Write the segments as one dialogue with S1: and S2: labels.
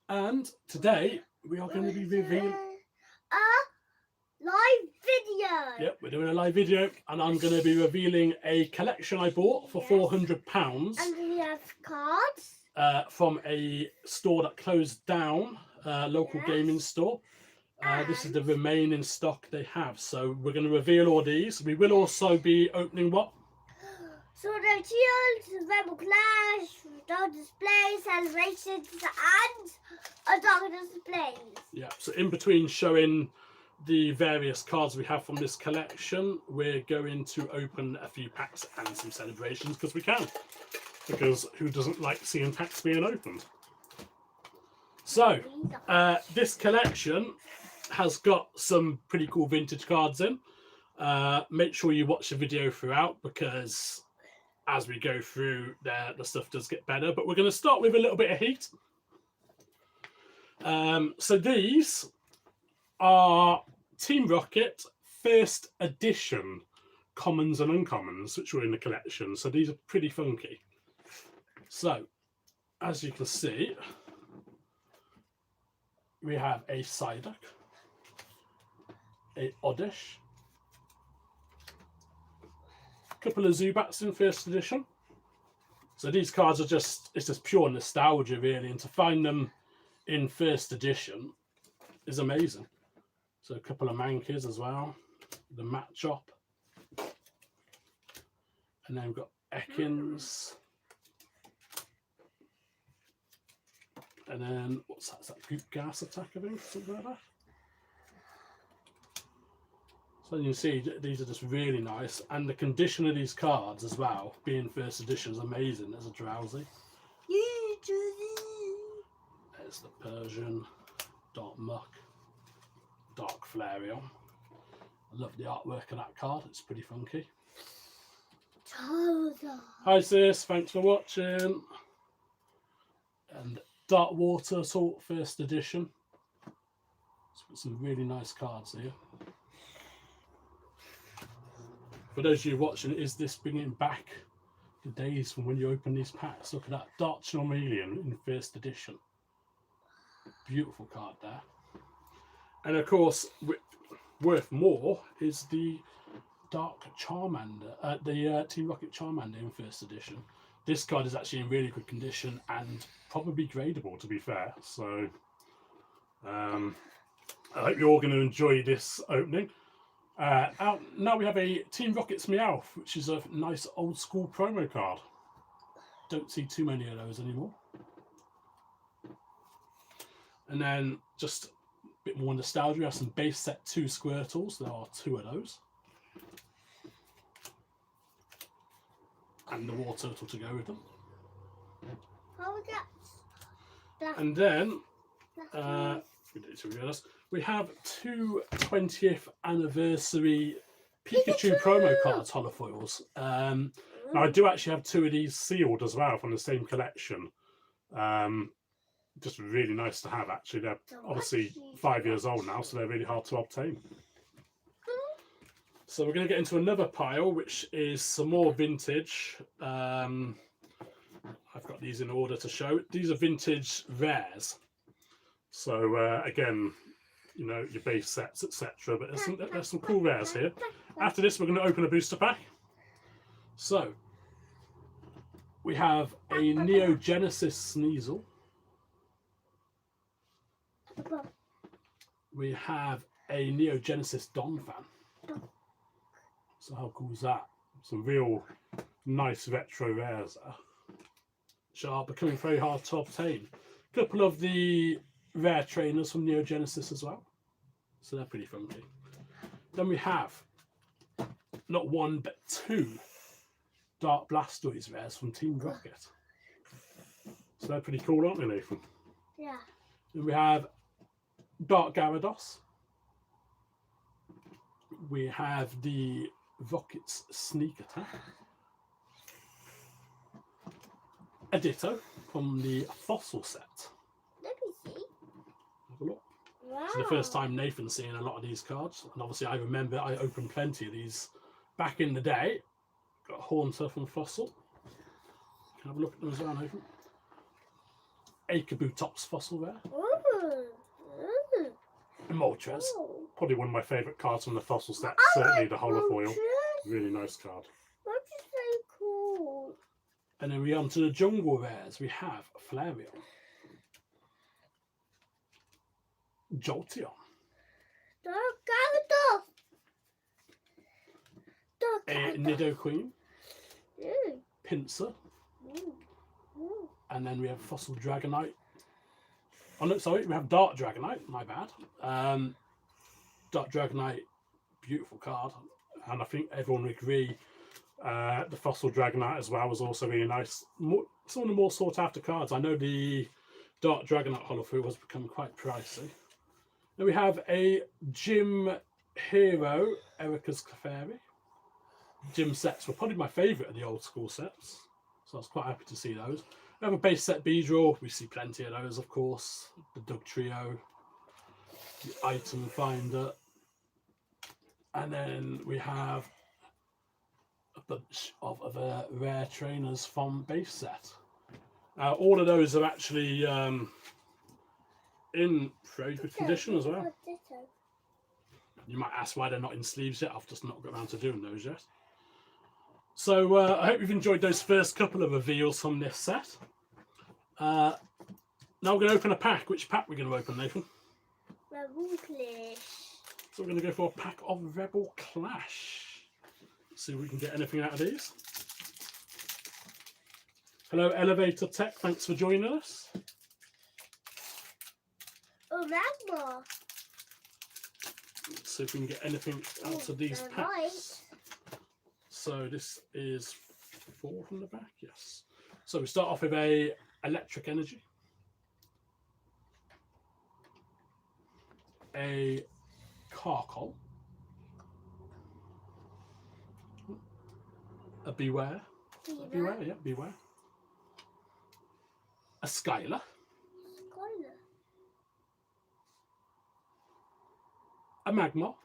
S1: And today we are going to be revealing
S2: a live video.
S1: Yep, we're doing a live video, and I'm going to be revealing a collection I bought for £400.
S2: And we have cards.
S1: From a store that closed down, local gaming store. This is the remaining stock they have, so we're going to reveal all these. We will also be opening what?
S2: Sword and Shield, Rebel Clash, Dark Display, Celebrations, and a Dark Displays.
S1: Yeah, so in between showing the various cards we have from this collection, we're going to open a few packs and some celebrations because we can. Because who doesn't like seeing packs being opened? So, this collection has got some pretty cool vintage cards in. Make sure you watch the video throughout because as we go through there, the stuff does get better. But we're going to start with a little bit of heat. So these are Team Rocket first edition commons and uncommons, which were in the collection. So these are pretty funky. So, as you can see, we have a Psyduck, a Oddish, a couple of Zubats in first edition. So these cards are it's just pure nostalgia really, and to find them in first edition is amazing. So a couple of Mankeys as well, the Machop, and then we've got Ekans. And then, what's that? Is that Goop Gas Attack, I think? Something like that. So you can see, these are just really nice. And the condition of these cards as well, being first edition, is amazing. There's a Drowsy. There's the Persian, Dark Muck, Dark Flareon. I love the artwork of that card. It's pretty funky. Hi sis, thanks for watching. And Dark Water Assault first edition. It's got some really nice cards here. For those of you watching, is this bringing back the days from when you open these packs? Look at that Dark Charmeleon in first edition. Beautiful card there. And of course, worth more is the Dark Charmander, the Team Rocket Charmander in first edition. This card is actually in really good condition and probably gradable, to be fair. So I hope you're all going to enjoy this opening. Now we have a Team Rocket's Meowth, which is a nice old school promo card. Don't see too many of those anymore. And then just a bit more nostalgia. We have some base set 2 Squirtles. There are 2 of those. And the War Turtle to go with them. And then we have 2 20th anniversary Pikachu promo cards holofoils. Now I do actually have 2 of these sealed as well from the same collection. Just really nice to have actually. They're obviously 5 years old now, so they're really hard to obtain. So we're going to get into another pile, which is some more vintage. I've got these in order to show. These are vintage rares. So again, you know, your base sets, etc. But there's some cool rares here. After this, we're going to open a booster pack. So we have a Neo Genesis Sneasel. We have a Neo Genesis Donphan. So how cool is that? Some real nice retro rares there, which are becoming very hard to obtain. A couple of the rare trainers from Neo Genesis as well. So they're pretty funky. Then we have not 1 but 2 Dark Blastoise rares from Team Rocket. So they're pretty cool, aren't they, Nathan?
S2: Yeah.
S1: Then we have Dark Gammados. We have the Rocket's Sneak Attack. A Ditto from the Fossil set.
S2: Let me see.
S1: Have a look.
S2: Wow.
S1: It's the first time Nathan's seeing a lot of these cards. And obviously I remember I opened plenty of these back in the day. Got Haunter from Fossil. Can I have a look at them as well, Nathan? a Kabutops fossil there.
S2: Ooh. Ooh.
S1: Moltres.
S2: Ooh.
S1: Probably one of my favourite cards from the fossil set.
S2: I
S1: Certainly
S2: like
S1: the holofoil.
S2: Moltres.
S1: Really nice card.
S2: What is so cool?
S1: And then we're on to the jungle rares. We have Flareon, Jolteon, a Nidoqueen, Pinsir, and then we have Fossil Dragonite. Oh no, sorry, we have Dark Dragonite, my bad. Dark Dragonite, beautiful card. And I think everyone would agree the Fossil Dragonite as well was also really nice. Some of the more sought after cards. I know the Dark Dragonite holofoil has become quite pricey. Then we have a Gym Hero, Erica's Clefairy. Gym sets were probably my favourite of the old school sets, so I was quite happy to see those. We have a base set Beedrill, we see plenty of those, of course. The Doug Trio, the Item Finder, and then we have a bunch of other rare trainers from base set. All of those are actually in very good condition as well. You might ask why they're not in sleeves yet. I've just not got around to doing those yet. So I hope you've enjoyed those first couple of reveals from this set. Now we're going to open a pack. Which pack we're going to open, Nathan?
S2: Rebel Clash.
S1: So we're going to go for a pack of Rebel Clash. See if we can get anything out of these. Hello, Elevator Tech. Thanks for joining us.
S2: Oh, Magma.
S1: Let's see if we can get anything out of these packs.
S2: Right.
S1: So this is 4 from the back, yes. So we start off with a Electric Energy, a Carkol, a Beware, Beware, a Skylar, a Magma.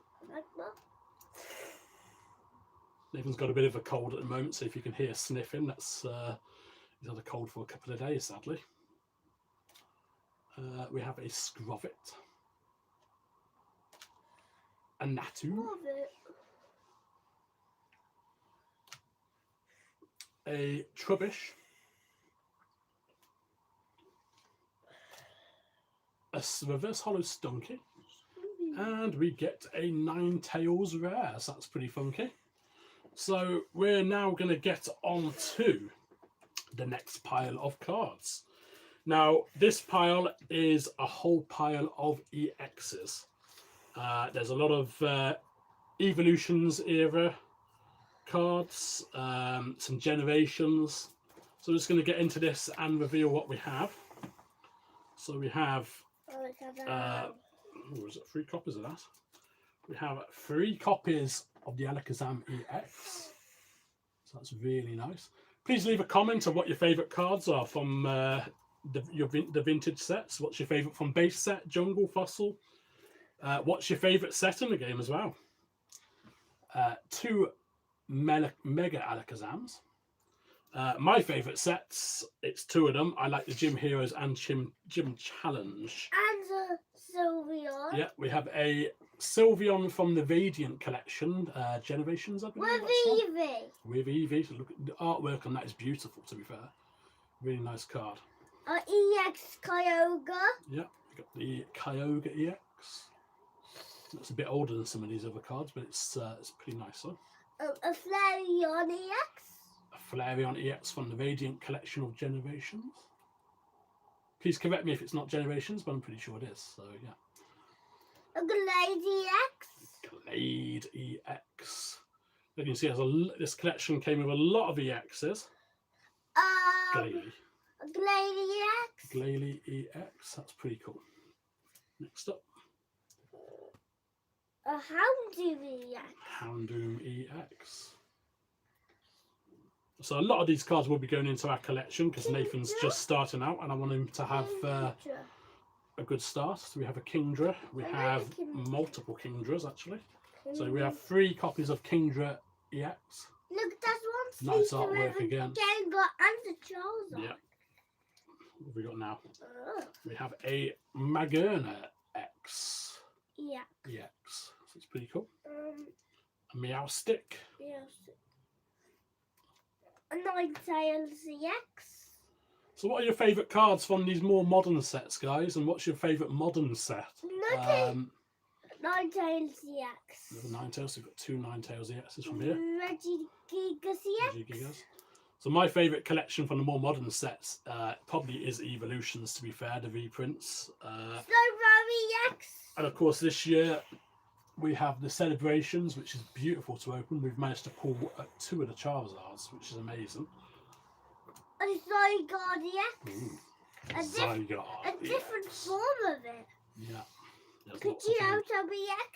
S1: Nathan's got a bit of a cold at the moment, so if you can hear sniffing, that's he's had a cold for a couple of days, sadly. We have a Scrovit, a Natu, a Trubbish, a Reverse Hollow Stunky, and we get a Ninetales rare, so that's pretty funky. So we're now going to get on to the next pile of cards. Now, this pile is a whole pile of EXs. There's a lot of Evolutions era cards, some Generations. So we're just going to get into this and reveal what we have. So we have, is it 3 copies of that? We have 3 copies of the Alakazam EX. So that's really nice. Please leave a comment on what your favourite cards are from the vintage sets. What's your favourite from base set, jungle, fossil? What's your favourite set in the game as well? 2 Mega Alakazams. My favourite sets, it's 2 of them. I like the Gym Heroes and Gym Challenge.
S2: And Sylveon.
S1: Yeah, we have a Sylveon from the Radiant collection, Generations, I believe.
S2: With Eevee.
S1: With Eevee. So look, the artwork on that is beautiful, to be fair. Really nice card.
S2: EX Kyogre.
S1: Yeah, we got the Kyogre EX. It's a bit older than some of these other cards, but it's pretty nice. Huh?
S2: A Flareon EX.
S1: A Flareon EX from the Radiant collection of Generations. Please correct me if it's not Generations, but I'm pretty sure it is. So yeah.
S2: A Glade EX.
S1: Glade EX. You can see this collection came with a lot of EXs. Glalie.
S2: A Glade EX.
S1: Glalie EX. That's pretty cool. Next up.
S2: A Houndoom EX.
S1: Houndoom EX. So a lot of these cards will be going into our collection because Nathan's just starting out and I want him to have a good start. So we have a Kingdra. We have multiple Kingdras actually. So we have 3 copies of Kingdra EX.
S2: Look, that's one
S1: Nice artwork again.
S2: Gengar and the Charizard.
S1: Yeah. What have we got now?
S2: Oh,
S1: We have a Magerna X.
S2: yeah.
S1: EX. So it's pretty cool.
S2: Um,
S1: A Meowstic.
S2: yes. A Ninetales EX.
S1: So what are your favourite cards from these more modern sets, guys? And what's your favourite modern set?
S2: Nothing. Ninetales EX.
S1: The Ninetales. We've got two Ninetales EXs from here.
S2: Regigigas EX.
S1: Gigas. So my favourite collection from the more modern sets probably is Evolutions, to be fair, the reprints.
S2: Slowbro EX.
S1: And of course this year we have the Celebrations, which is beautiful to open. We've managed to pull two of the Charizards, which is amazing.
S2: A Zygarde EX.
S1: Ooh.
S2: A
S1: Zygarde
S2: different
S1: EX.
S2: form of it.
S1: Yeah. There's lots of
S2: Pidgeotto EX.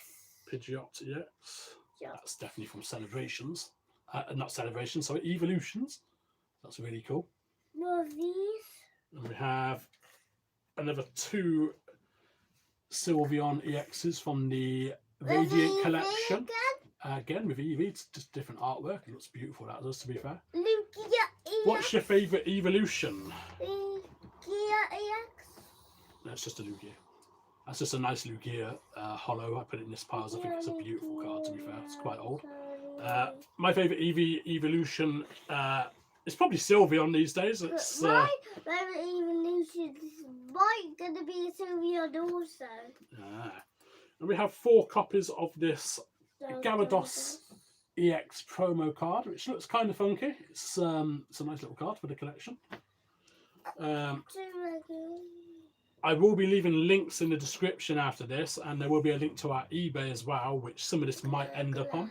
S1: Pidgeot EX.
S2: Yeah.
S1: That's definitely from Celebrations. Not Celebrations, sorry, Evolutions. That's really cool.
S2: More of these.
S1: And we have another two Sylveon EXs from the Radiant Collection. Again with Eevee, it's just different artwork. It looks beautiful, that does, to be fair.
S2: Lugia EX.
S1: What's your favourite evolution?
S2: Lugia EX.
S1: That's just a Lugia. That's just a nice Lugia hollow. I put it in this pile. I think it's a beautiful card, to be fair. It's quite old. My favourite Eevee evolution is probably Sylveon these days. It's
S2: My favourite evolution might going to be Sylveon also.
S1: and we have 4 copies of this Gammados EX promo card, which looks kind of funky. It's a nice little card for the collection. I will be leaving links in the description after this, and there will be a link to our eBay as well, which some of this might end up on.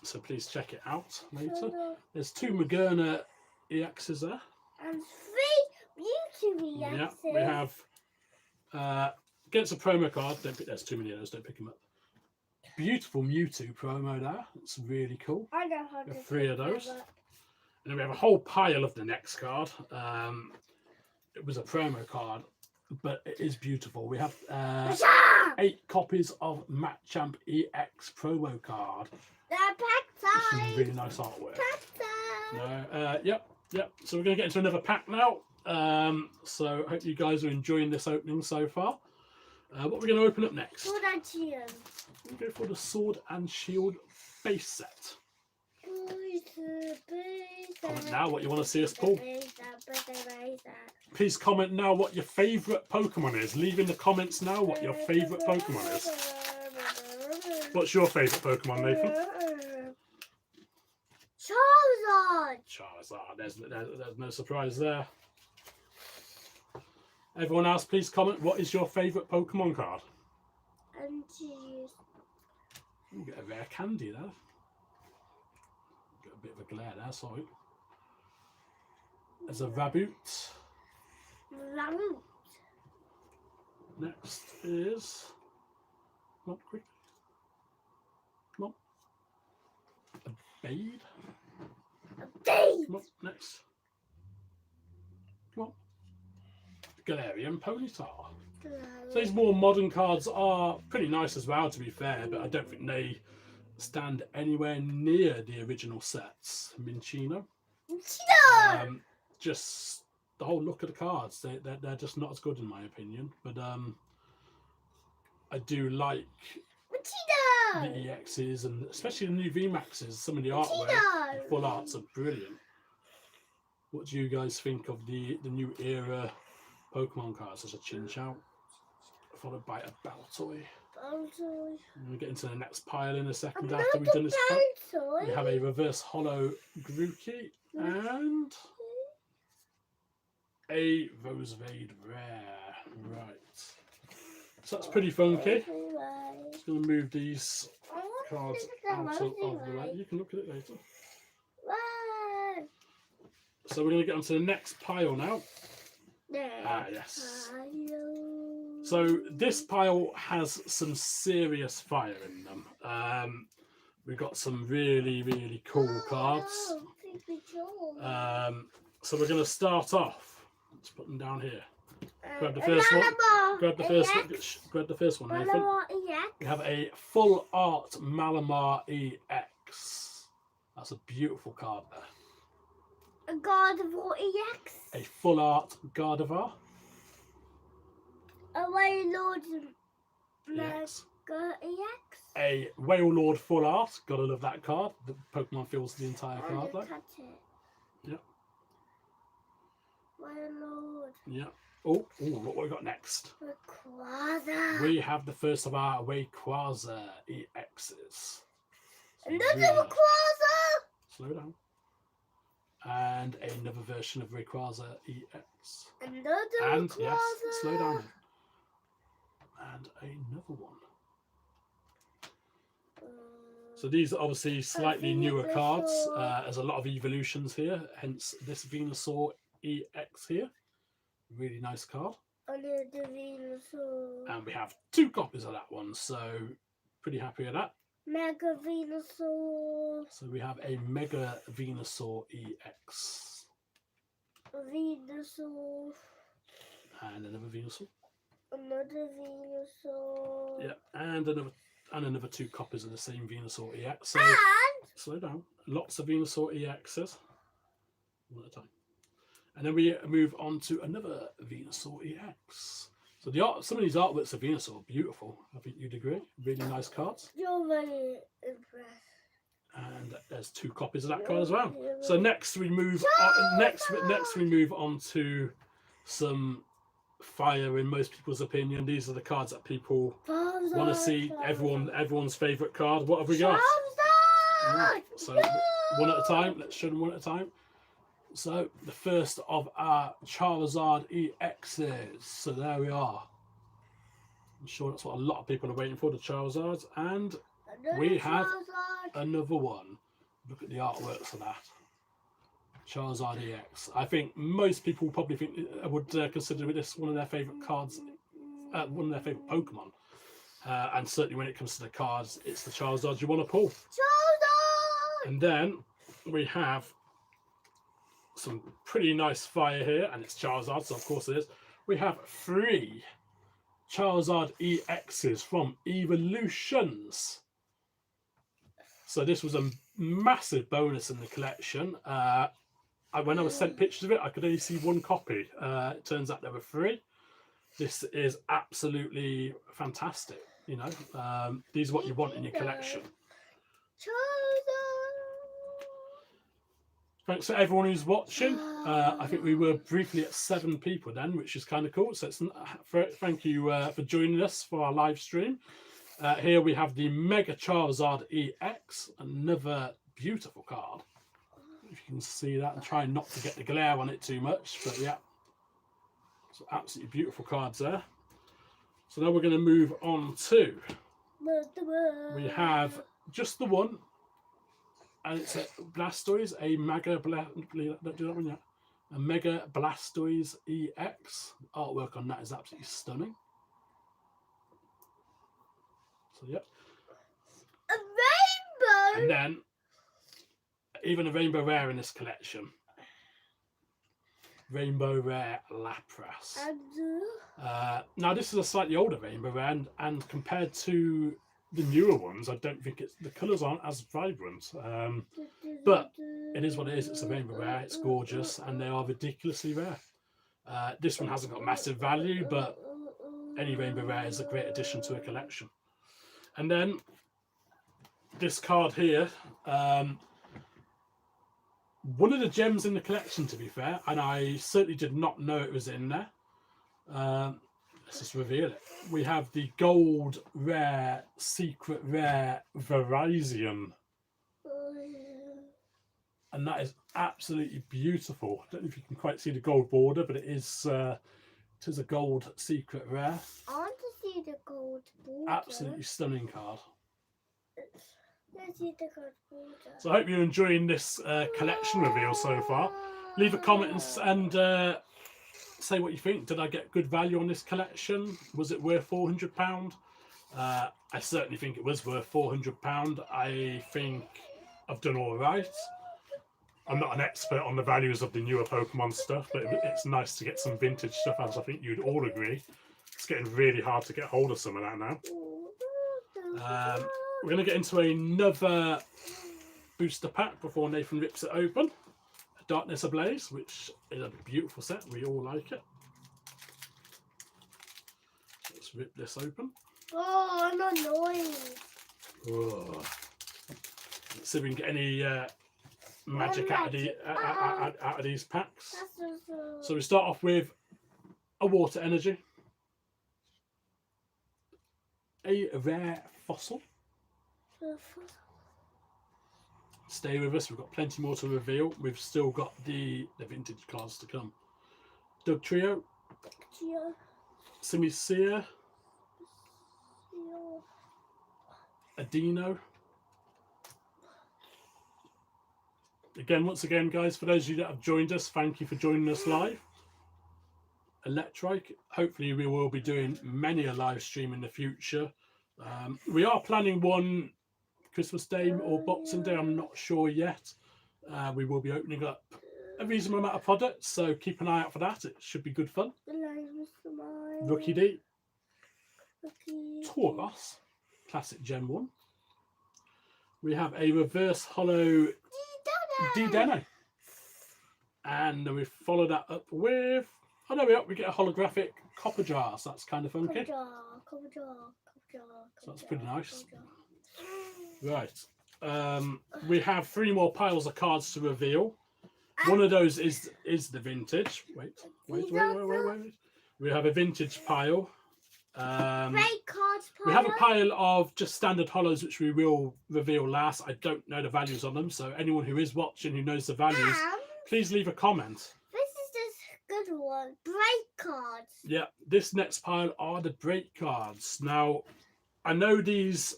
S1: So please check it out later. There's 2 Magerna EXs there.
S2: And 3 Mewtwo EXs.
S1: Yeah, we have against a promo card. Don't pick. There's too many of those. Don't pick them up. Beautiful Mewtwo promo there. It's really cool.
S2: I know how to
S1: 3 of
S2: pick
S1: those.
S2: them up.
S1: And then we have a whole pile of the next card. It was a promo card, but it is beautiful. We have 8 copies of Machamp EX promo card.
S2: The pack
S1: Some
S2: time.
S1: really nice artwork.
S2: Pack time.
S1: Yep. So we're going to get into another pack now. So I hope you guys are enjoying this opening so far. What we're going to open up next?
S2: Sword and Shield.
S1: We'll go for the Sword and Shield base set. Comment now what you want to see us pull. Please comment now what your favourite Pokemon is. Leave in the comments now what your favourite Pokemon is. What's your favourite Pokemon, Nathan?
S2: Charizard.
S1: Charizard. There's no surprise there. Everyone else, please comment what is your favourite Pokemon card.
S2: And cheese.
S1: You get a rare candy there. Got a bit of a glare there, sorry. There's a Raboot.
S2: Raboot.
S1: Next is... Come on, quick. Come on. A Bade.
S2: A Bade.
S1: Come on, next. Come on. Galarian Ponyta. So these more modern cards are pretty nice as well, to be fair, but I don't think they stand anywhere near the original sets. Minchino. Just the whole look of the cards, they're just not as good in my opinion. But I do like the EXs and especially the new VMAXs. Some of the artwork, the full arts are brilliant. What do you guys think of the new era Pokemon cards? There's a Chinchou, followed by a Baltoy. We'll get into the next pile in a second after we've done this pack. We have a reverse holo Grookey and a Rosevade Rare. Right. So that's pretty funky. Just going to move these cards out of the way. You can look at it later. So we're going to get onto the next pile now. Yes. So this pile has some serious fire in them. We've got some really, really cool cards. So we're going to start off. Let's put them down here. Grab the first one. Grab the first one, Nathan. We have a full art Malamar EX. That's a beautiful card there.
S2: A Gardevoir EX.
S1: A full art Gardevoir
S2: A Wailord
S1: EX.
S2: Mega EX.
S1: A Wailord full art. Gotta love that card. The Pokemon fills the entire card
S2: I
S1: though.
S2: touch it.
S1: Yeah.
S2: Wailord.
S1: Yeah. Oh, what we got next?
S2: Rayquaza.
S1: We have the first of our Rayquaza EXs.
S2: Another
S1: Really nice.
S2: Rayquaza.
S1: Slow down. And another version of Rayquaza EX.
S2: Another
S1: And
S2: Rayquaza.
S1: yes, slow down. And another one. So these are obviously slightly newer cards. There's a lot of evolutions here, hence this Venusaur EX here. Really nice card.
S2: Another Venusaur.
S1: And we have 2 copies of that one, so pretty happy with that.
S2: Mega Venusaur.
S1: So we have a Mega Venusaur EX.
S2: Venusaur.
S1: And another Venusaur.
S2: Another Venusaur.
S1: Yeah, and another 2 copies of the same Venusaur EX. So
S2: And
S1: slow down. Lots of Venusaur EXs. One at a time. And then we move on to another Venusaur EX. So the art, some of these artworks of Venusaur are beautiful. I think you'd agree. Really nice cards.
S2: you're very impressed.
S1: And there's 2 copies of that card as well. So next we move on, next we move on to some fire in most people's opinion. These are the cards that people want to see. Everyone's favourite card. What have we got? Right, so one at a time. Let's show them one at a time. So the first of our Charizard EXs. So there we are. I'm sure that's what a lot of people are waiting for, the Charizards. And we have another one. Look at the artworks of that. Charizard EX. I think most people probably think would consider this one of their favourite cards, one of their favourite Pokemon. And certainly when it comes to the cards, it's the Charizard you want to pull.
S2: Charizard!
S1: And then we have some pretty nice fire here, and it's Charizard, so of course it is. We have 3 Charizard EXs from Evolutions. So this was a massive bonus in the collection. When I was sent pictures of it, I could only see 1 copy. It turns out there were 3. This is absolutely fantastic. You know, these are what you want in your collection. Thanks to everyone who's watching. I think we were briefly at 7 people then, which is kind of cool. So thank you for joining us for our live stream. Here we have the Mega Charizard EX, another beautiful card. If you can see that, and try not to get the glare on it too much, but yeah, so absolutely beautiful cards there. So now we're going to move on to, we have just the one, and it's a Blastoise, a Mega Blastoise EX. The artwork on that is absolutely stunning. So yep.
S2: A rainbow.
S1: And then even a rainbow rare in this collection. Rainbow rare Lapras. Now this is a slightly older rainbow rare, and compared to the newer ones, I don't think the colours aren't as vibrant. But it is what it is. It's a rainbow rare. It's gorgeous, and they are ridiculously rare. This one hasn't got massive value, but any rainbow rare is a great addition to a collection. And then this card here, one of the gems in the collection, to be fair, and I certainly did not know it was in there. Let's just reveal it. We have the gold rare, secret rare Vaporeon. And that is absolutely beautiful. I don't know if you can quite see the gold border, but it is a gold secret rare.
S2: I want to see the gold border.
S1: Absolutely stunning card.
S2: Let's see the gold border.
S1: So I hope you're enjoying this collection reveal so far. Leave a comment and say what you think. Did I get good value on this collection? Was it worth £400? I certainly think it was worth £400. I think I've done all right. I'm not an expert on the values of the newer Pokemon stuff, but it's nice to get some vintage stuff, as I think you'd all agree. It's getting really hard to get hold of some of that now. We're going to get into another booster pack before Nathan rips it open. I Darkness Ablaze, which is a beautiful set. We all like it. Let's rip this open.
S2: Oh, I'm annoyed.
S1: Oh. Let's see if we can get any magic out of these packs. So we start off with a Water Energy, a rare Fossil. Stay with us, we've got plenty more to reveal. We've still got the vintage cards to come. Doug Trio, Simisear, Adino. Once again, guys, for those of you that have joined us, thank you for joining us live. Electric. Hopefully we will be doing many a live stream in the future. We are planning one Christmas Day or Boxing Day, I'm not sure yet. We will be opening up a reasonable amount of products, so keep an eye out for that. It should be good fun. Rookie D, Tauros, classic Gen 1. We have a reverse hollow D-Deno. And then we follow that up with, oh no, we get a holographic Copper Jar, so that's kind of funky.
S2: Copper jar.
S1: So that's pretty nice. Right. We have 3 more piles of cards to reveal. One of those is the vintage. Wait. We have a vintage pile.
S2: Great cards pile.
S1: We have a pile of just standard hollows, which we will reveal last. I don't know the values on them, so anyone who is watching who knows the values, please leave a comment.
S2: This is this good one. Break cards.
S1: Yeah, this next pile are the break cards. Now, I know these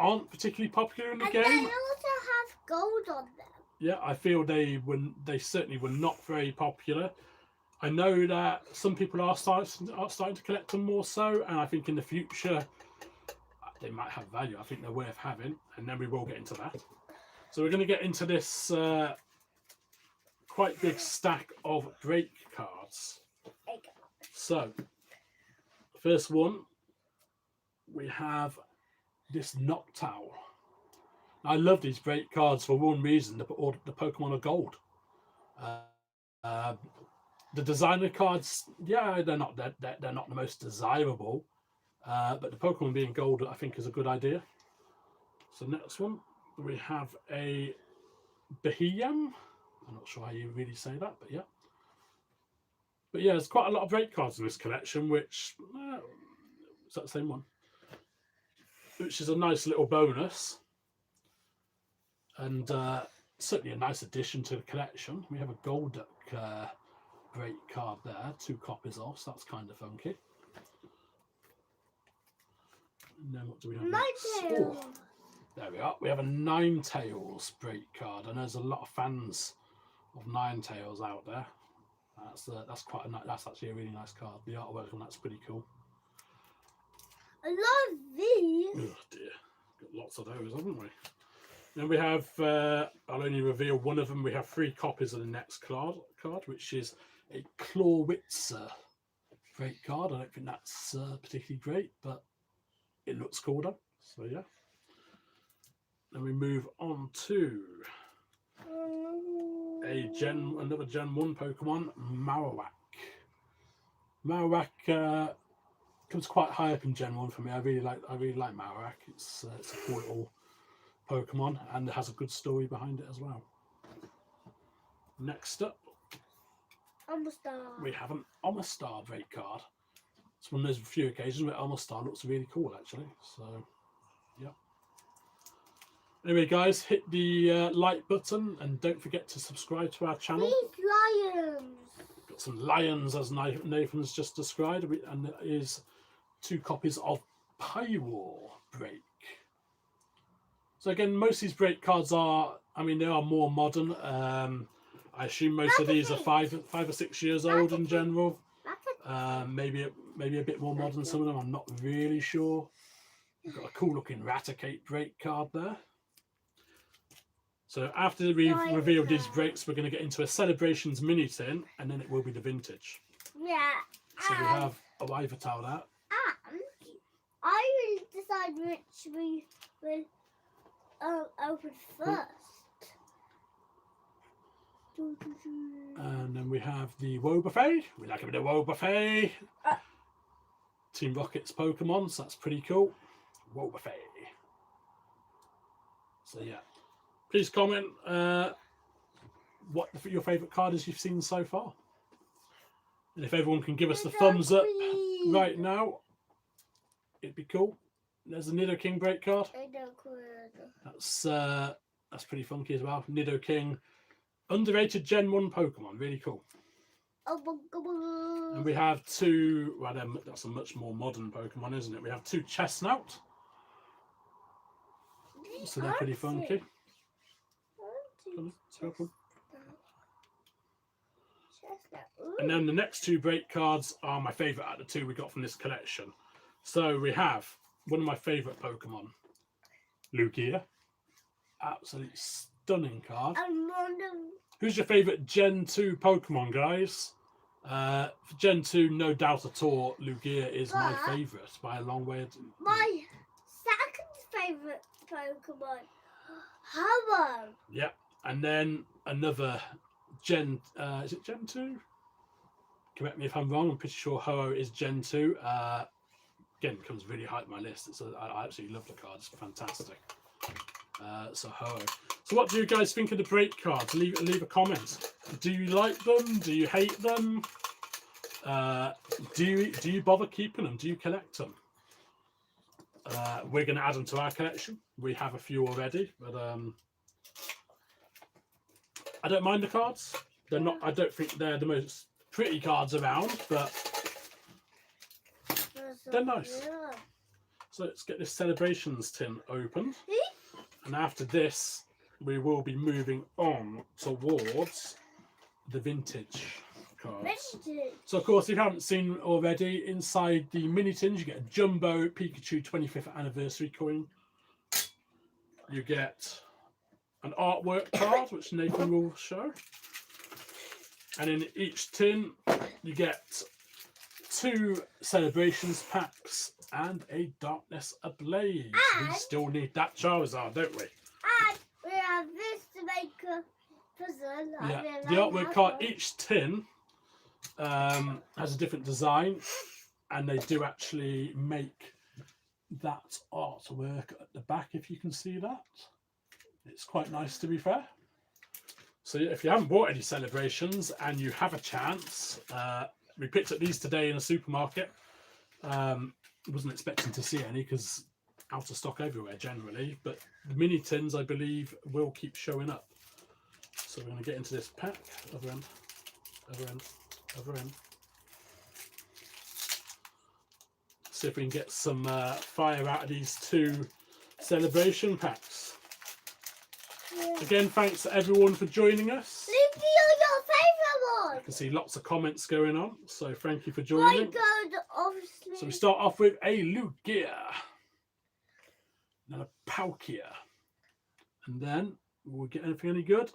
S1: aren't particularly popular in the game.
S2: They also have gold on them.
S1: Yeah, I feel they certainly were not very popular. I know that some people are starting to collect them more so, and I think in the future they might have value. I think they're worth having, and then we will get into that. So we're going to get into this quite big stack of break cards. So, first one, we have this Noctowl. I love these break cards for one reason: the Pokemon are gold. The designer cards, yeah, they're not the most desirable, but the Pokemon being gold, I think, is a good idea. So next one, we have a Behiam. I'm not sure how you really say that, but yeah. But yeah, there's quite a lot of break cards in this collection, which is that the same one? Which is a nice little bonus, and certainly a nice addition to the collection. We have a Golduck break card there, 2 copies off, so that's kind of funky. And then what do we have next? Oh, there we are. We have a Ninetales break card, and there's a lot of fans of Ninetales out there. That's quite a nice. That's actually a really nice card. The artwork on that's pretty cool.
S2: I love these.
S1: Oh dear, got lots of those, haven't we? Then we have, I'll only reveal one of them. We have 3 copies of the next card, which is a Clawitzer break card. I don't think that's particularly great, but it looks cool though. So yeah. Then we move on to another Gen 1 Pokemon, Marowak. Marowak comes quite high up in Gen 1 for me. I really like Marowak. It's a cool little Pokemon, and it has a good story behind it as well. Next up, we have an Omastar break card. It's one of those few occasions where Omastar looks really cool, actually. So, yeah. Anyway, guys, hit the like button, and don't forget to subscribe to our channel.
S2: These lions.
S1: Got some lions, as Nathan's just described, and there is 2 copies of Pywar break. So again, most of these break cards are, I mean, they are more modern. I assume most of these are 5 or 6 years old in general. Maybe a bit more modern, some of them, I'm not really sure. We've got a cool looking Raticate break card there. So after we've revealed these breaks, we're going to get into a Celebrations mini tin, and then it will be the vintage.
S2: Yeah.
S1: So we have a Yveltal there.
S2: And I will decide which we will open first.
S1: And then we have the Wobbuffet. We like a bit of Wobbuffet. Team Rocket's Pokemon, so that's pretty cool. Wobbuffet. So yeah, please comment what your favourite card is you've seen so far. And if everyone can give us the thumbs up right now, it'd be cool. There's a Nidoking break card. That's pretty funky as well. Nidoking, underrated Gen 1 Pokemon, really cool. And we have two, well then that's a much more modern Pokemon, isn't it? We have two Chestnut. So they're pretty funky. And then the next two break cards are my favourite out of the two we got from this collection. So we have one of my favourite Pokemon, Lugia. Absolutely stunning card. Who's your favourite Gen 2 Pokemon, guys? For Gen 2, no doubt at all, Lugia is my favourite by a long way.
S2: My second favourite Pokemon, Hello.
S1: Yeah, and then another Gen, is it Gen 2? Correct me if I'm wrong, I'm pretty sure Ho-Oh is Gen 2. Again, it comes really high on my list. I absolutely love the card, it's fantastic. So Ho-Oh. So what do you guys think of the break cards? Leave a comment. Do you like them? Do you hate them? Do you bother keeping them? Do you collect them? We're going to add them to our collection. We have a few already, but I don't mind the cards. They're not. I don't think they're the most pretty cards around, but they're nice. So let's get this Celebrations tin opened, and after this, we will be moving on towards the vintage cards. So of course, if you haven't seen already, inside the mini tins you get a Jumbo Pikachu 25th anniversary coin. You get an artwork card, which Nathan will show. And in each tin, you get 2 Celebrations packs and a Darkness Ablaze. We still need that Charizard, don't we?
S2: And we have this to make a puzzle.
S1: Yeah, the artwork card, each tin has a different design, and they do actually make that artwork at the back, if you can see that. It's quite nice, to be fair. So if you haven't bought any Celebrations and you have a chance, we picked up these today in a supermarket. Wasn't expecting to see any because out of stock everywhere generally, but the mini tins I believe will keep showing up. So we're going to get into this pack. Other end, other end, other end. See if we can get some fire out of these 2 celebration packs. Again, thanks to everyone for joining us.
S2: Luigi, your favourite one.
S1: I can see lots of comments going on, so thank you for joining.
S2: My God, obviously.
S1: So we start off with a Lugia, then a Palkia, and then will we get anything any good?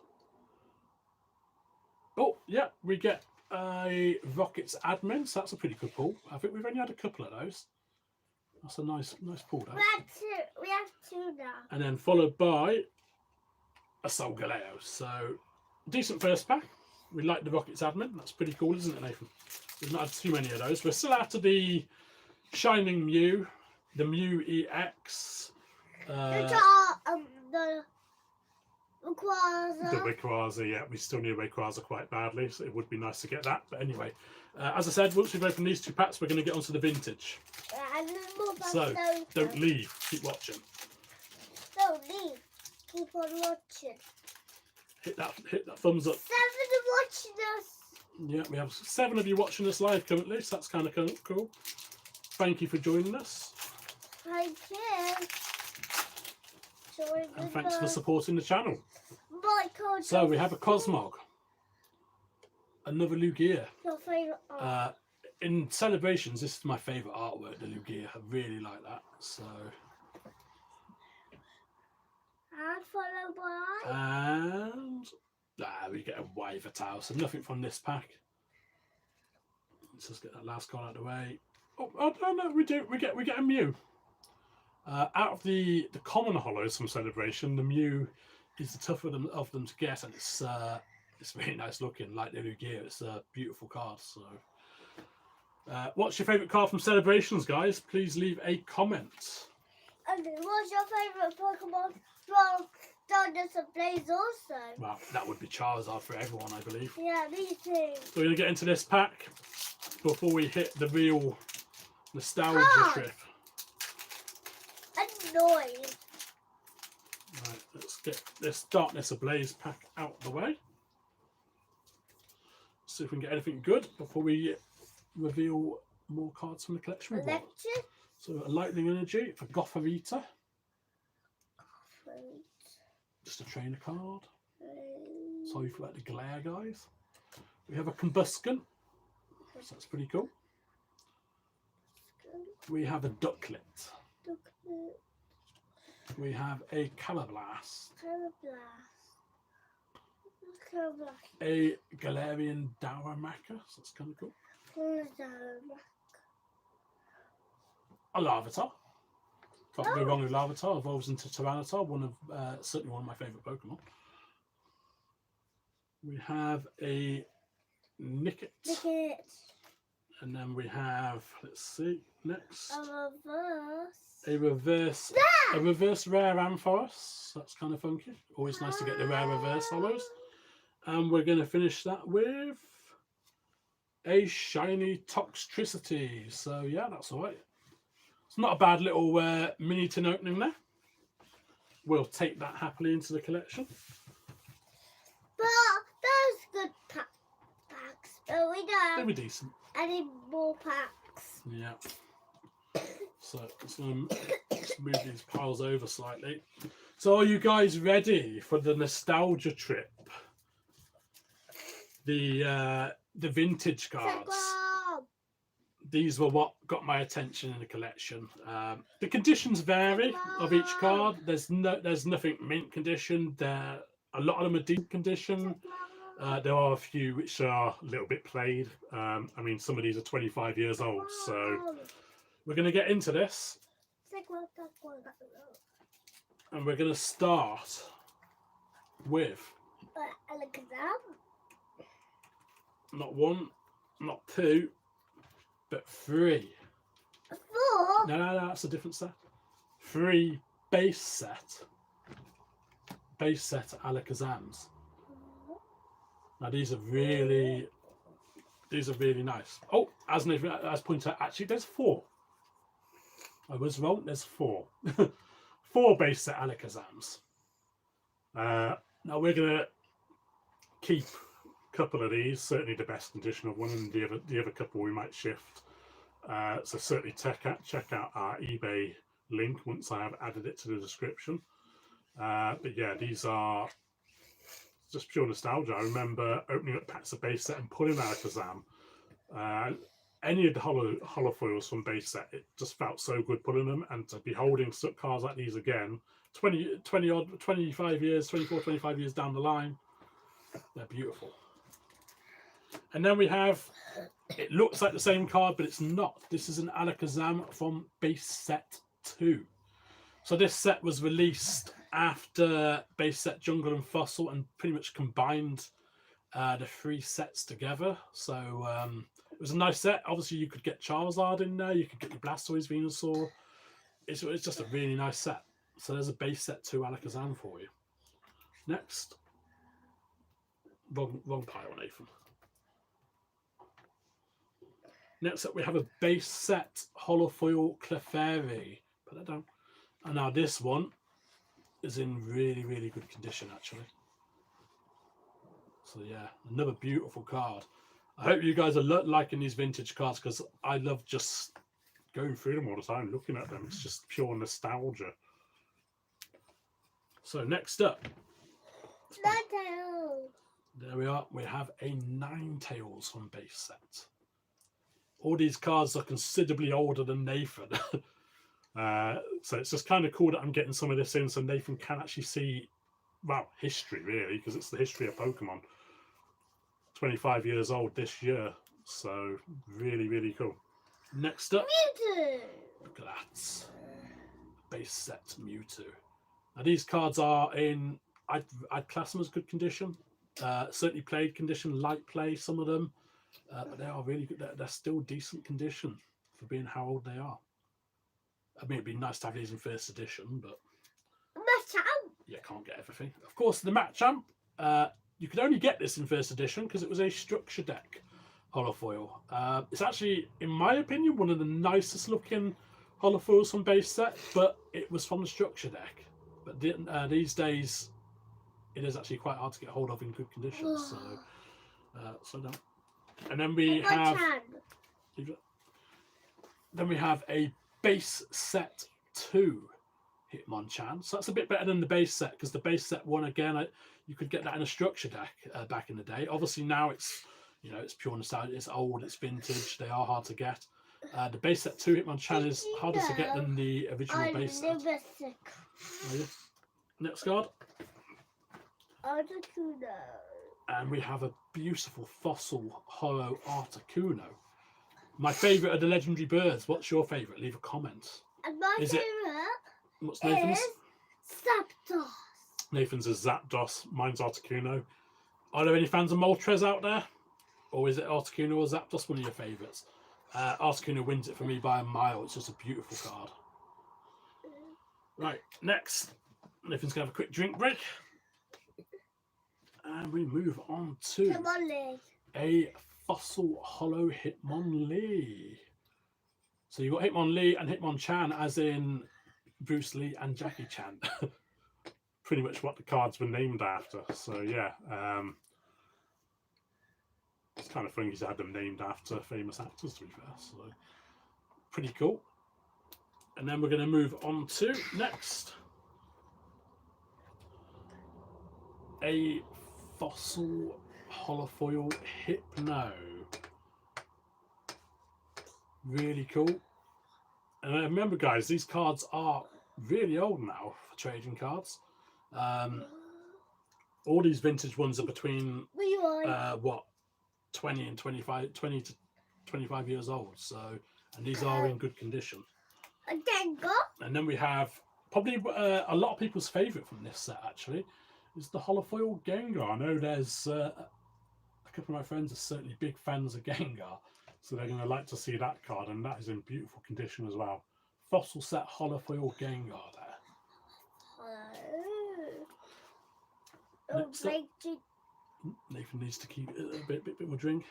S1: Oh yeah, we get a Rockets admin, so that's a pretty good pull. I think we've only had a couple of those. That's a nice pull though.
S2: We have two now.
S1: And then followed by a Solgaleo. So decent first pack. We like the Rockets admin. That's pretty cool, isn't it, Nathan? We've not had too many of those. We're still after the Shining Mew, the Mew EX.
S2: The Rayquaza.
S1: The Rayquaza, yeah. We still need a Rayquaza quite badly, so it would be nice to get that. But anyway, as I said, once we've opened these 2 packs, we're going to get onto the vintage. So don't leave. Keep watching.
S2: Don't leave. Keep on watching.
S1: Hit that thumbs up.
S2: 7 are watching us.
S1: Yeah, we have 7 of you watching us live currently, so that's kind of cool. Thank you for joining us.
S2: Thank you.
S1: And thanks for supporting the channel.
S2: God,
S1: So we have a Cosmog. Another Lugia.
S2: Your favourite art.
S1: In Celebrations, this is my favourite artwork, the Lugia. I really like that. So.
S2: And followed by.
S1: And we get a Wavatao, so nothing from this pack. Let's just get that last card out of the way. Oh no, we get a Mew. Out of the common hollows from Celebration, the Mew is the tougher of them to get, and it's it's really nice looking, like the Lugia. It's a beautiful card. So, what's your favourite card from Celebrations, guys? Please leave a comment.
S2: And what's your favourite Pokemon from Stardust and Blaze also?
S1: Well, that would be Charizard for everyone, I believe.
S2: Yeah, me too.
S1: So we're going to get into this pack before we hit the real nostalgia trip.
S2: And noise.
S1: Right, let's get this Darkness Ablaze pack out the way. See if we can get anything good before we reveal more cards from the collection.
S2: Electric.
S1: So a Lightning Energy for Gothorita. Just a trainer card. Sorry for that, the glare, guys. We have a Combusken. So that's pretty cool. We have a Ducklet. We have a Calablast. A Galarian Dowamaka. So that's kind of cool. A Larvitar. Can't go wrong with Larvitar. Evolves into Tyranitar. Certainly one of my favourite Pokemon. We have a Nickit. And then we have, let's see, next. A reverse rare Ampharos. That's kind of funky. Always nice to get the rare reverse hollows. And we're going to finish that with a shiny Toxtricity. So yeah, that's all right. It's not a bad little mini tin opening there. We'll take that happily into the collection.
S2: But those good packs. But we don't
S1: They were decent.
S2: any more packs.
S1: Yeah. So let's move these piles over slightly. So are you guys ready for the nostalgia trip? The vintage cards. These were what got my attention in the collection. The conditions vary of each card. There's nothing mint condition. A lot of them are deep condition. There are a few which are a little bit played. I mean, some of these are 25 years old. So we're going to get into this. And we're going to start with
S2: Alakazam.
S1: not one, not two, but three.
S2: 4?
S1: No, that's a different set. 3 base set Alakazams. Now these are really nice. Oh, as pointed out, actually there's 4. I was wrong. There's 4. 4 base set Alakazams. Now we're gonna keep a couple of these. Certainly the best condition of one, and the other couple we might shift. So certainly check out our eBay link once I have added it to the description. But yeah, these are just pure nostalgia. I remember opening up packs of base set and pulling Alakazam. Any of the holofoils from base set, it just felt so good pulling them, and to be holding cards like these again 25 years down the line, they're beautiful. And then we have, it looks like the same card, but it's not. This is an Alakazam from base set 2. So this set was released after base set Jungle and Fossil, and pretty much combined the 3 sets together. So it was a nice set. Obviously you could get Charizard in there, you could get your Blastoise, Venusaur. It's just a really nice set. So there's a base set 2 Alakazam for you. Next. Wrong pile, Nathan. Next up we have a base set holofoil Clefairy. Put that down. And now this one is in really, really good condition actually. So yeah, another beautiful card. I hope you guys are liking these vintage cards, because I love just going through them all the time, looking at them. It's just pure nostalgia. So next up, there we are. We have a Ninetales from base set. All these cards are considerably older than Nathan. So it's just kind of cool that I'm getting some of this in, so Nathan can actually see, well, history really, because it's the history of Pokemon. 25 years old this year, so really, really cool. Next up,
S2: Mewtwo.
S1: look at that. Base set Mewtwo. Now these cards are in, I'd class them as good condition. Certainly played condition, light play, some of them. But they are really good. They're still decent condition for being how old they are. I mean, it'd be nice to have these in first edition, but you can't get everything. Of course, the Machamp, you could only get this in first edition because it was a structure deck holofoil. It's actually, in my opinion, one of the nicest looking holofoils from base set, but it was from the structure deck. But these days, it is actually quite hard to get hold of in good condition. So no. And then we have a base set 2 Hitmonchan. So that's a bit better than the base set, because the base set 1, again, you could get that in a structure deck back in the day. Obviously now it's, you know, it's pure nostalgia, it's old, it's vintage, they are hard to get. The base set 2 Hitmonchan is harder to get than the original base set. Oh, yeah. Next card.
S2: Articuno.
S1: And we have a beautiful fossil holo Articuno. My favourite are the legendary birds. What's your favourite? Leave a comment.
S2: And my favourite
S1: what's Nathan's?
S2: is Zapdos.
S1: Nathan's is Zapdos. Mine's Articuno. Are there any fans of Moltres out there? Or is it Articuno or Zapdos one of your favourites? Articuno wins it for me by a mile. It's just a beautiful card. Right, next. Nathan's going to have a quick drink break. And we move on to a fossil holo Hitmonlee. So you've got Hitmonlee and Hitmonchan, as in Bruce Lee and Jackie Chan. Pretty much what the cards were named after. So yeah, it's kind of funny to have them named after famous actors, to be fair. So pretty cool. And then we're going to move on to next. A fossil holofoil Hypno. Really cool. And remember, guys, these cards are really old now for trading cards. All these vintage ones are between what, 20 and 25, 20 to 25 years old. So, and these are in good condition.
S2: A Gengar.
S1: And then we have probably a lot of people's favourite from this set, actually, is the holofoil Gengar. I know there's a couple of my friends are certainly big fans of Gengar, so they're going to like to see that card, and that is in beautiful condition as well. Fossil set holofoil Gengar there. Next up, Nathan needs to keep a bit more drink.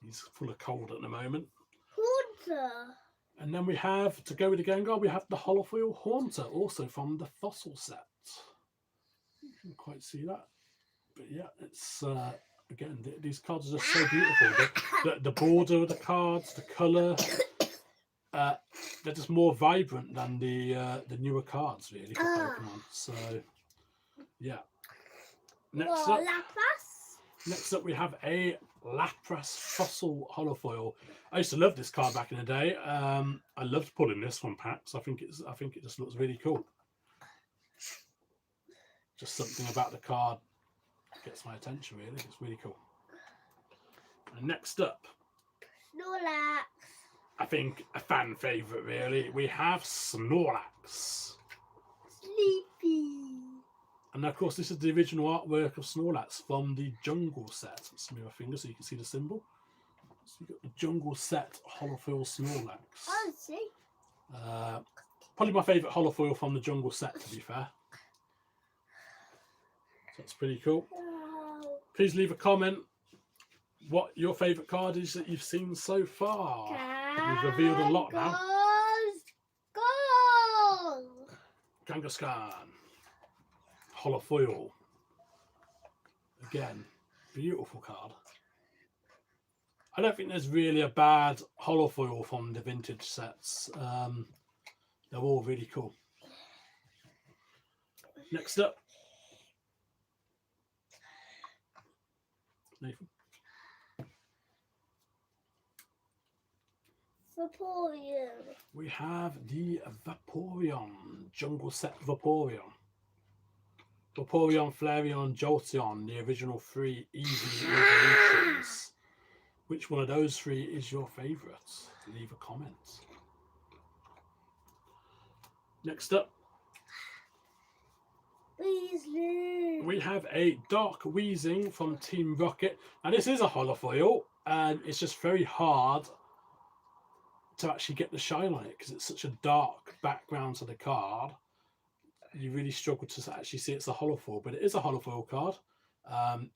S1: He's full of cold at the moment.
S2: Haunter.
S1: And then we have, to go with the Gengar, we have the holofoil Haunter, also from the fossil set. You can't quite see that, but yeah, it's again, these cards are just so beautiful. The border of the cards, the colour, they're just more vibrant than the newer cards, really, for Pokemon. So yeah. Next up, we have a Lapras Fossil holofoil. I used to love this card back in the day. I loved pulling this from packs. I think it just looks really cool. Just something about the card gets my attention, really. It's really cool. And next up,
S2: Snorlax.
S1: I think a fan favourite, really. We have Snorlax.
S2: Sleepy.
S1: And of course, this is the original artwork of Snorlax from the Jungle set. Let's move my finger so you can see the symbol. So you've got the Jungle set holofoil Snorlax.
S2: Oh, see.
S1: Probably my favourite holofoil from the Jungle set, to be fair. So that's pretty cool. Please leave a comment what your favourite card is that you've seen so far. We've revealed a lot now. Kangaskhan. Holofoil. Again, beautiful card. I don't think there's really a bad holofoil from the vintage sets. They're all really cool. Next up, Nathan.
S2: Vaporeon.
S1: We have the Vaporeon Jungle set Vaporeon. Vaporeon, Flareon, Jolteon, the original 3 Eevee evolutions. Which one of those 3 is your favourite? Leave a comment. Next up,
S2: Weasley.
S1: We have a Dark Weezing from Team Rocket. And this is a holofoil, and it's just very hard to actually get the shine on it because it's such a dark background to the card. You really struggle to actually see it's a holofoil, but it is a holofoil card.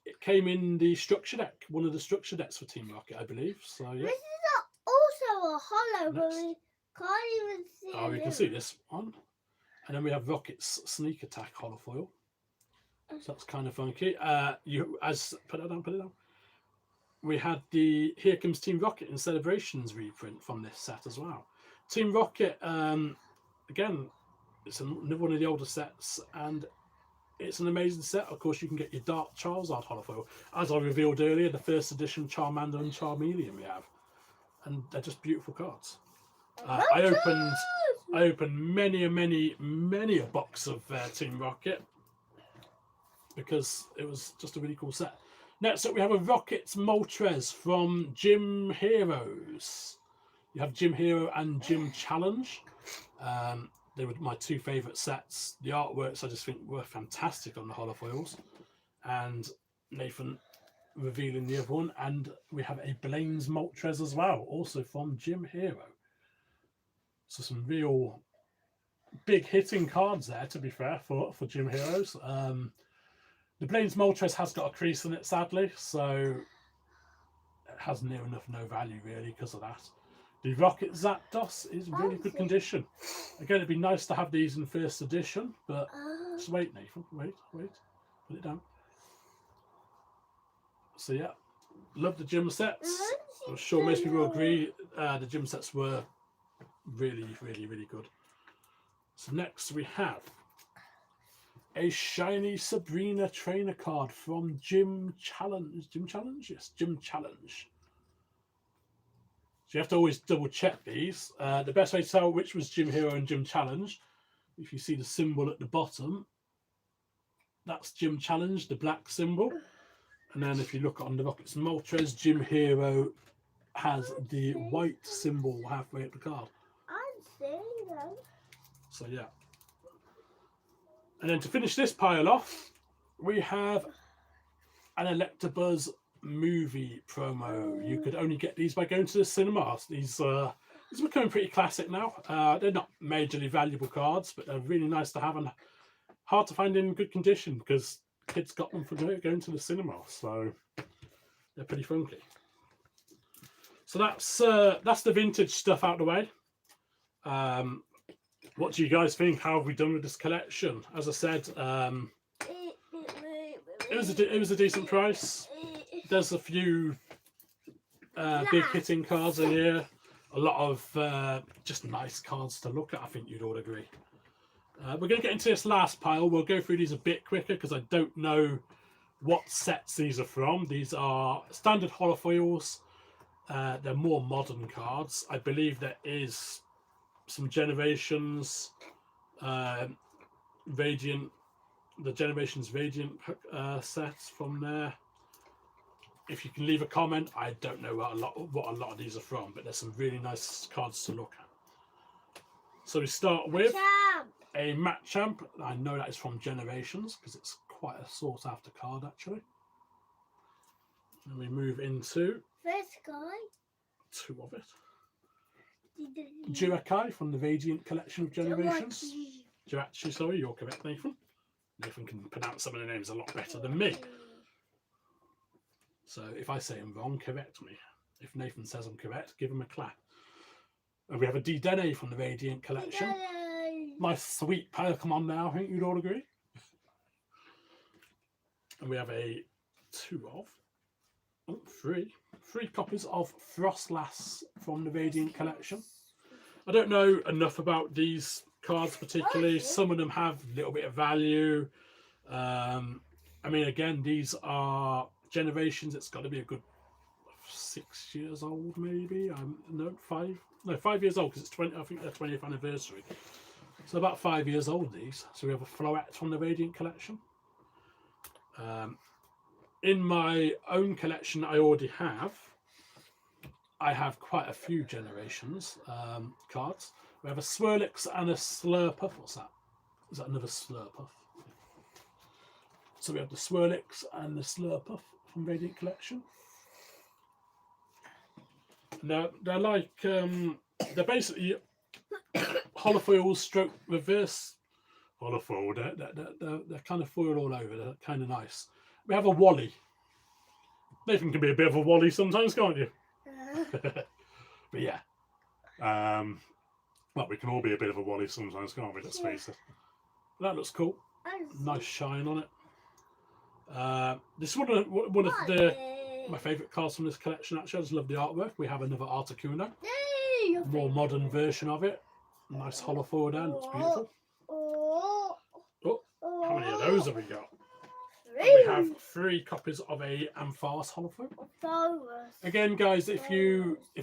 S1: It came in the structure deck, one of the structure decks for Team Rocket, I believe. So yeah.
S2: This is also a hollow, but
S1: Next.
S2: we can't even see
S1: Oh,
S2: it.
S1: you can see this one. And then we have Rocket's Sneak Attack holofoil. So that's kind of funky. Put it down. We had the Here Comes Team Rocket in Celebrations reprint from this set as well. Team Rocket, again, it's another one of the older sets, and it's an amazing set. Of course, you can get your Dark Charizard holofoil. As I revealed earlier, the first edition Charmander and Charmeleon we have, and they're just beautiful cards. I opened many a box of Team Rocket because it was just a really cool set. Next up, we have a Rocket's Moltres from Gym Heroes. You have Gym Hero and Gym Challenge. They were my two favourite sets. The artworks I just think were fantastic on the holofoils. And Nathan revealing the other one. And we have a Blaine's Moltres as well, also from Gym Hero. So some real big hitting cards there, to be fair, for Gym Heroes. The Blaine's Moltres has got a crease in it, sadly, so it has near enough no value, really, because of that. The Rocket Zapdos is in really good condition. Again, it'd be nice to have these in first edition, but just wait, Nathan. Wait. Put it down. So, yeah, love the gym sets. I'm sure most people agree the gym sets were really good. So next we have a shiny Sabrina trainer card from Gym Challenge. Gym Challenge? Yes, Gym Challenge. So you have to always double check these. The best way to tell which was Gym Hero and Gym Challenge, if you see the symbol at the bottom, that's Gym Challenge, the black symbol. And then if you look on the Rocket's Moltres, Gym Hero has the white symbol halfway up the card.
S2: I'm seeing them.
S1: So yeah. And then to finish this pile off, we have an Electabuzz movie promo. You could only get these by going to the cinemas. These are becoming pretty classic now. They're not majorly valuable cards, but they're really nice to have and hard to find in good condition because kids got them for going to the cinema. So they're pretty funky. So that's the vintage stuff out of the way. What do you guys think? How have we done with this collection? As I said, it was a decent price. There's a few big hitting cards in here. A lot of just nice cards to look at. I think you'd all agree. We're going to get into this last pile. We'll go through these a bit quicker because I don't know what sets these are from. These are standard holofoils. They're more modern cards. I believe there is some Generations Radiant, the Generations Radiant sets from there. If you can leave a comment, I don't know what a lot of these are from, but there's some really nice cards to look at. So we start with a Machamp. I know that is from Generations because it's quite a sought after card actually. And we move into
S2: First guy.
S1: two of it. Jirachi from the Radiant collection of Generations. Jirachi, sorry, you're correct, Nathan. Nathan can pronounce some of the names a lot better than me. So if I say I'm wrong, correct me. If Nathan says I'm correct, give him a clap. And we have a Dedenne from the Radiant collection. Nice sweet Pokemon now, I think you'd all agree. And we have three copies of Frostlass from the Radiant collection. I don't know enough about these cards particularly. Some of them have a little bit of value. I mean, again, these are Generations. It's got to be a good 6 years old, maybe. 5 years old because it's 20. I think their 20th anniversary. So about 5 years old. These. So we have a Floette from the Radiant collection. In my own collection, I have quite a few Generations cards. We have a Swirlix and a Slurpuff. What's that? Is that another Slurpuff? So we have the Swirlix and the Slurpuff from Radiant Collection. Now they're like they're basically holofoil stroke reverse holofoil. They're kind of foil all over. They're kind of nice. We have a Wally. Nathan can be a bit of a Wally sometimes, can't you? But yeah. Well, we can all be a bit of a Wally sometimes, can't we? Let's face it. That looks cool. Nice shine on it. This is one of my favourite cards from this collection, actually. I just love the artwork. We have another Articuno. More modern version of it. Nice holofoil there. Looks beautiful. Oh, how many of those have we got? We have 3 copies of a Ampharos holofoil. Again, guys, if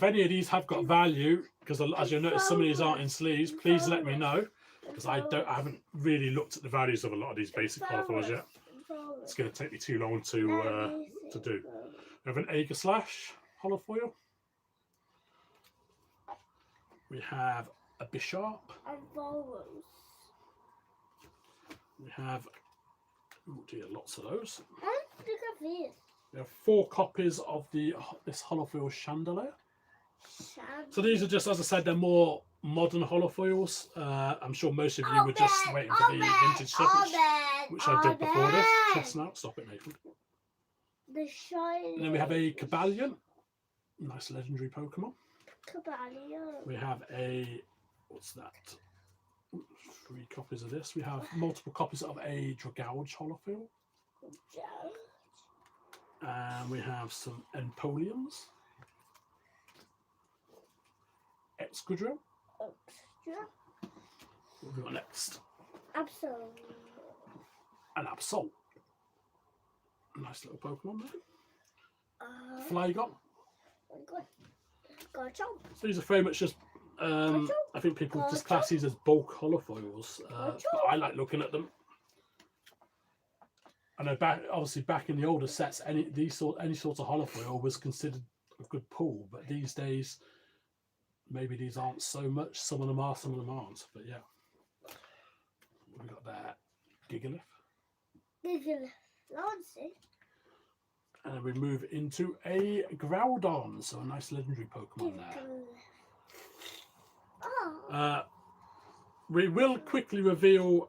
S1: any of these have got value, because as you'll notice, some of these aren't in sleeves, please let me know, because I haven't really looked at the values of a lot of these basic holofoils yet. It's going to take me too long to do. We have an Aegislash holofoil. We have a Bisharp. We have, oh dear, lots of those.
S2: Look at this.
S1: We have 4 copies of this holofoil Chandelier. So these are just, as I said, they're more modern holofoils. I'm sure most of you were just waiting for the vintage stuff, which I did before this. Chestnut, stop it, Nathan. And then we have a Caballon, nice legendary Pokemon.
S2: Caballon.
S1: We have a, what's that? 3 copies of this. We have multiple copies of a Dragouge holofoil. And we have some Empoliums. Excadrill. What have we got next?
S2: Absol.
S1: An Absol. Nice little Pokemon there. Flygon.
S2: Gotcha.
S1: So these are very much just, I think people just class these as bulk holofoils. But I like looking at them. I know obviously back in the older sets, any sort of holofoil was considered a good pull, but these days maybe these aren't so much. Some of them are, some of them aren't. But yeah, what have we got there? Gigalith.
S2: Lancy.
S1: And then we move into a Groudon, so a nice legendary Pokemon there. We will quickly reveal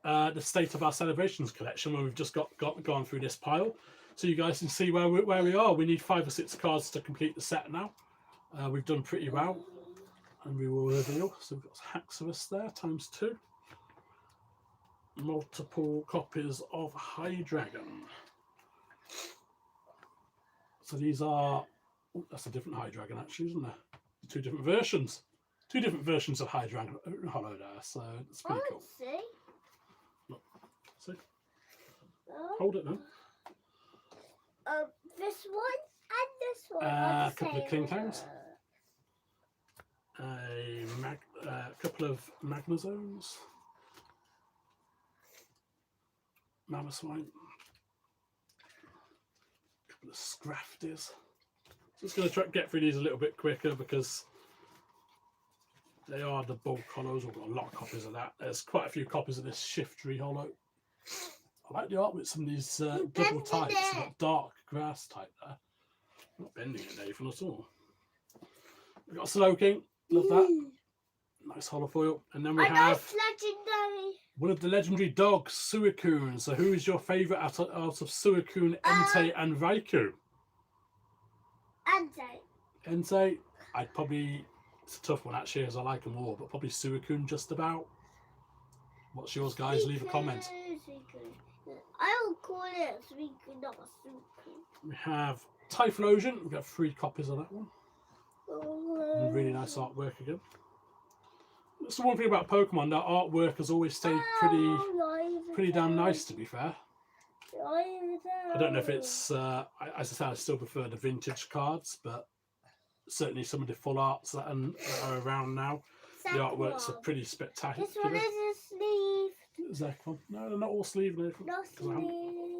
S1: the state of our celebrations collection when we've just gone through this pile, so you guys can see where we are. We need 5 or 6 cards to complete the set now. We've done pretty well, and we will reveal. So we've got Haxorus there ×2, multiple copies of Hydreigon. So these are, that's a different Hydreigon actually, isn't there? 2 different versions. 2 different versions of Hydreigon holo there, so it's pretty cool.
S2: See?
S1: Look, see? Hold it then.
S2: This one and this one.
S1: A couple of Kingtones. A couple of Magnazones. Mamoswine. A couple of Scrafties. Just going to try to get through these a little bit quicker because they are the bulk holos. We've got a lot of copies of that. There's quite a few copies of this Shiftry holo. I like the art with some of these double types. We've got dark grass type there. Not bending it, Nathan, at all. We've got a Slowking. Love that. Nice holofoil. And then we have
S2: legendary.
S1: one of the legendary dogs, Suicunes. So who is your favourite out of Suicune, Entei and Raikou? Entei. I'd probably, it's a tough one actually as I like them all, but probably Suicune just about. What's yours, guys? Leave a comment.
S2: I will call it Suicune, not Suicune.
S1: We have Typhlosion. We've got 3 copies of that one. And really nice artwork again. That's the one thing about Pokemon, that artwork has always stayed pretty damn nice, to be fair. I don't know if it's, as I said, I still prefer the vintage cards, but certainly some of the full arts that are around now, the artworks are pretty spectacular.
S2: This one is a sleeve.
S1: Is that one? No, they're not all sleeve, Nathan.
S2: No sleeve.
S1: I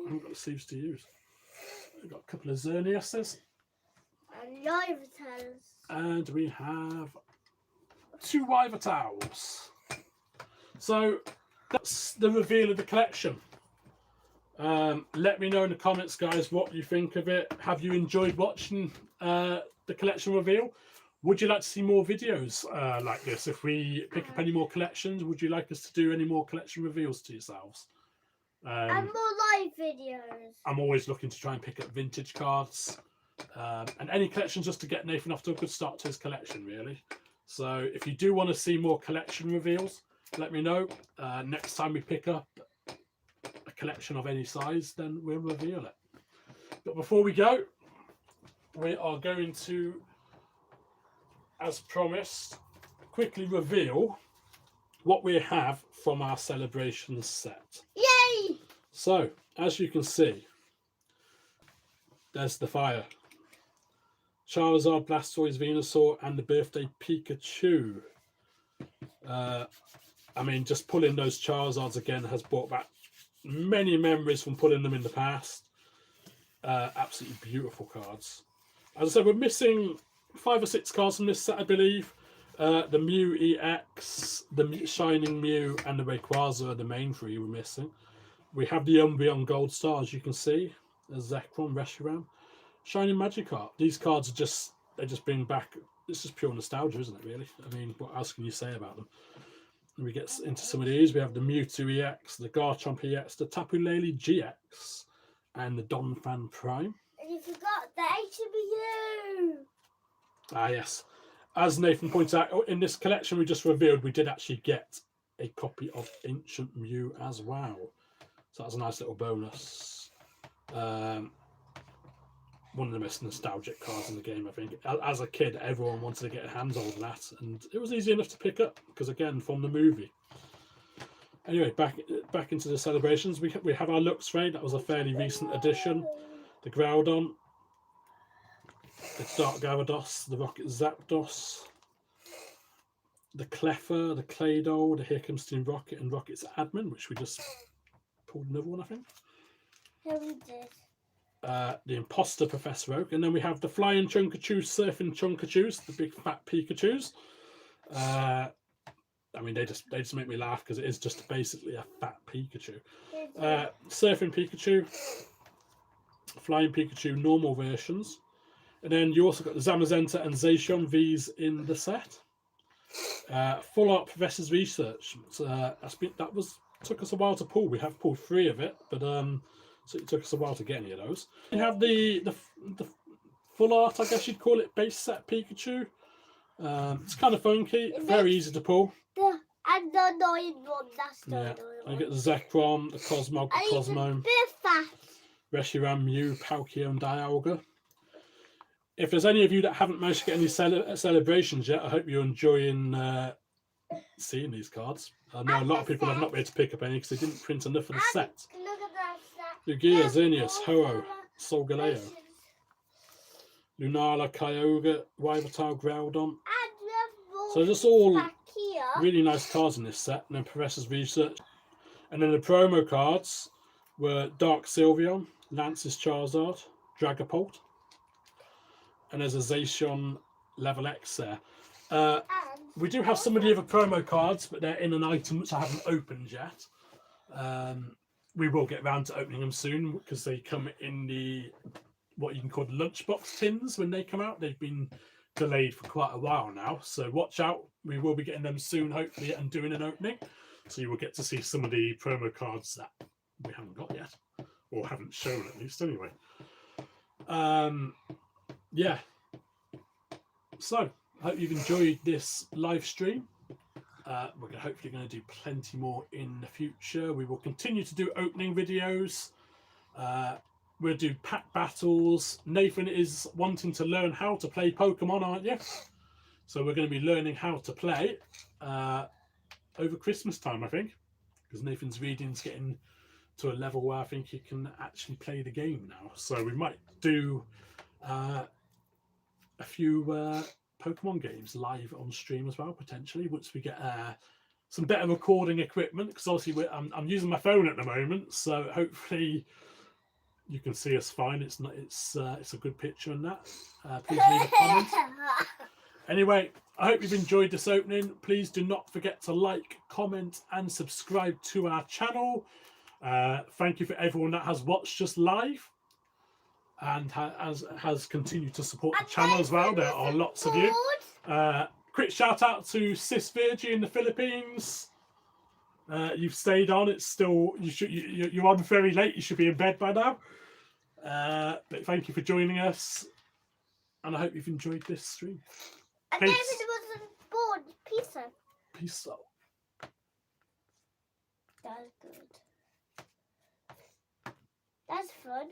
S1: haven't got the sleeves to use. We've got a couple of Xerneases.
S2: And Yivitals.
S1: And we have 2 Yivitals. So that's the reveal of the collection. Let me know in the comments, guys, what you think of it. Have you enjoyed watching the collection reveal? Would you like to see more videos like this? If we pick up any more collections, would you like us to do any more collection reveals to yourselves?
S2: And more live videos.
S1: I'm always looking to try and pick up vintage cards and any collections just to get Nathan off to a good start to his collection, really. So if you do want to see more collection reveals, let me know. Next time we pick up a collection of any size, then we'll reveal it. But before we go, we are going to, as promised, quickly reveal what we have from our celebrations set.
S2: Yay!
S1: So, as you can see, there's the fire. Charizard, Blastoise, Venusaur, and the birthday Pikachu. I mean, just pulling those Charizards again has brought back many memories from pulling them in the past. Absolutely beautiful cards. As I said, we're missing 5 or 6 cards from this set, I believe. The Mew EX, the Shining Mew, and the Rayquaza are the main 3 we're missing. We have the Umbreon Gold Star, as you can see. There's Zekrom, Reshiram, Shining Magikarp. These cards are they just bring back, it's just pure nostalgia, isn't it, really? I mean, what else can you say about them? And we get into some of these. We have the Mewtwo EX, the Garchomp EX, the Tapu Lele GX, and the Donphan Prime.
S2: And you forgot the HBU.
S1: Ah, yes. As Nathan points out, in this collection we just revealed, we did actually get a copy of Ancient Mew as well. So that's a nice little bonus. One of the most nostalgic cards in the game, I think. As a kid, everyone wanted to get their hands on that, and it was easy enough to pick up, because again, from the movie. Anyway, back into the celebrations. We have our Luxray. That was a fairly recent addition. The Groudon, the Dark Gammados, the Rocket Zapdos, the Cleffer, the Claydol, the Here Comes Team Rocket, and Rocket's Admin, which we just pulled another one, I think.
S2: Yeah, we did.
S1: The Imposter Professor Oak, and then we have the Flying Chunkachus, Surfing Chunkachus, the big fat Pikachus. I mean, they just make me laugh because it is just basically a fat Pikachu. Surfing Pikachu, Flying Pikachu, normal versions, and then you also got the Zamazenta and Zacian V's in the set. Full Art Professor's Research. Took us a while to pull. We have pulled 3 of it, but so it took us a while to get any of those. You have the full art, I guess you'd call it, base set Pikachu. It's kind of funky, very easy to pull.
S2: And the annoying one, that's the annoying one.
S1: You get the Zekrom, the Cosmog, the Cosmo, Reshiram, Mew, Palkia, and Dialga. If there's any of you that haven't managed to get any celebrations yet, I hope you're enjoying seeing these cards. I know a lot of people have not been able to pick up any because they didn't print enough of the set.
S2: Look at that set.
S1: Lugia, Xerneas, Ho-Oh, Solgaleo, Lunala, Kyogre, Wyvertal, Groudon. So just all really nice cards in this set. And then Professor's Research. And then the promo cards were Dark Sylveon, Lance's Charizard, Dragapult. And there's a Zacian Level X there. We do have some of the other promo cards, but they're in an item which I haven't opened yet. We will get around to opening them soon because they come in the what you can call the lunchbox tins when they come out. They've been delayed for quite a while now, so watch out. We will be getting them soon, hopefully, and doing an opening. So you will get to see some of the promo cards that we haven't got yet, or haven't shown at least anyway. Yeah. So I hope you've enjoyed this live stream. We're hopefully going to do plenty more in the future. We will continue to do opening videos. We'll do pack battles. Nathan is wanting to learn how to play Pokemon, aren't you? So we're going to be learning how to play over Christmas time, I think, because Nathan's reading's getting to a level where I think he can actually play the game now. So we might do a few Pokemon games live on stream as well, potentially, once we get some better recording equipment, because obviously I'm using my phone at the moment, so hopefully you can see us fine. It's a good picture and that. Please leave a comment. Anyway, I hope you've enjoyed this opening. Please do not forget to like, comment and subscribe to our channel. Thank you for everyone that has watched us live and has continued to support the channel as well. There are lots of you. Quick shout out to Sis Virgie in the Philippines. You've stayed on. It's still you're on very late. You should be in bed by now. But thank you for joining us, and I hope you've enjoyed this stream.
S2: And
S1: Peace.
S2: David wasn't born. Peace out.
S1: Peace out.
S2: That's good. That's fun.